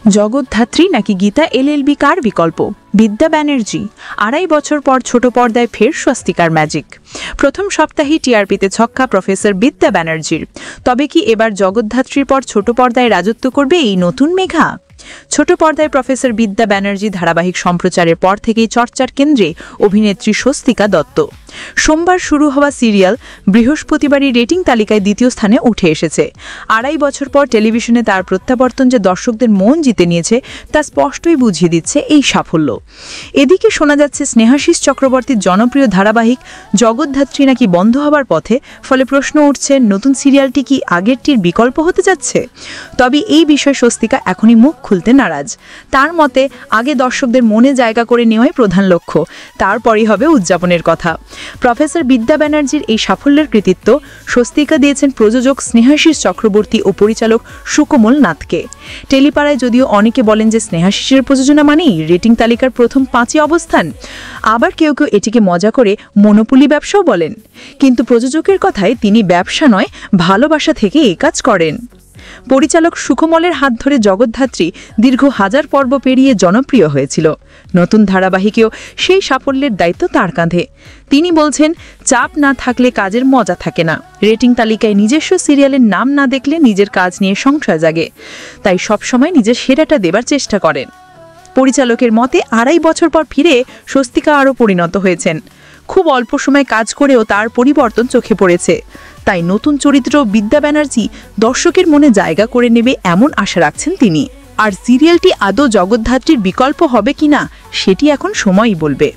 জগদ্ধাত্রী নাকি গীতা এলএলবি কার বিকল্প? বিদ্যা ব্যানার্জি 2.5 বছর পর ছোট পর্দায় ফের স্বস্তিকার ম্যাজিক। প্রথম সপ্তাহে টিআরপিতে ছক্কা প্রফেসর বিদ্যা ব্যানার্জির। তবে কি এবার জগদ্ধাত্রীর পর ছোট পর্দায় রাজত্ব করবে এই নতুন মেঘা? ছোট পর্দায় প্রফেসর বিদ্যা ব্যানার্জি ধারাবাহিক সম্প্রচারের পর থেকেই চর্চার কেন্দ্রে অভিনেত্রী স্বস্তিকা দত্ত। সোমবার শুরু হওয়া সিরিয়াল বৃহস্পতিবারই রেটিং তালিকায় দ্বিতীয় স্থানে উঠে এসেছে। 2.5 বছর পর টেলিভিশনে তার প্রত্যাবর্তন যে দর্শকদের মন জিতে নিয়েছে তা স্পষ্টই বুঝিয়ে দিচ্ছে এই সাফল্য। এদিকে শোনা যাচ্ছে স্নেহাশিস চক্রবর্তীর জনপ্রিয় ধারাবাহিক জগদ্ধাত্রী নাকি বন্ধ হবার পথে, ফলে প্রশ্ন উঠছে নতুন সিরিয়ালটি কি আগেরটির বিকল্প হতে যাচ্ছে? তবে এই বিষয়ে স্বস্তিকা এখনই মুখ খুলতে নারাজ। তার মতে আগে দর্শকদের মনে জায়গা করে নেওয়াই প্রধান লক্ষ্য, তারপরই হবে উদযাপনের কথা। প্রফেসর বিদ্যা ব্যানার্জির এই সাফল্যের কৃতিত্ব স্বস্তিকা দিয়েছেন প্রযোজক স্নেহাশিস চক্রবর্তী ও পরিচালক সুকোমল নাথকে। টেলিপাড়ায় যদিও অনেকে বলেন যে স্নেহাশিসের প্রযোজনা মানেই রেটিং তালিকার প্রথম 5-এ অবস্থান, আবার কেউ কেউ এটিকে মজা করে মনোপুলি ব্যবসাও বলেন। কিন্তু প্রযোজকের কথায় তিনি ব্যবসা নয়, ভালোবাসা থেকে এই কাজ করেন। পরিচালক সুকোমলের হাত ধরে জগদ্ধাত্রী দীর্ঘ 1000 পর্ব পেরিয়ে জনপ্রিয় হয়েছিল। নতুন ধারাবাহিকেও সেই সাফল্যের দায়িত্ব তার কাঁধে। তিনি বলছেন, চাপ না থাকলে কাজের মজা থাকে না। রেটিং তালিকায় নিজস্ব সিরিয়ালের নাম না দেখলে নিজের কাজ নিয়ে সংশয় জাগে, তাই সবসময় নিজের সেরাটা দেবার চেষ্টা করেন। পরিচালকের মতে 2.5 বছর পর ফিরে স্বস্তিকা আরও পরিণত হয়েছেন। খুব অল্প সময় কাজ করেও তার পরিবর্তন চোখে পড়েছে। তাই নতুন চরিত্র বিদ্যা ব্যানার্জি দর্শকের মনে জায়গা করে নেবে এমন আশা রাখছেন তিনি। আর সিরিয়ালটি আদৌ জগদ্ধাত্রীর বিকল্প হবে কিনা সেটি এখন সময়ই বলবে।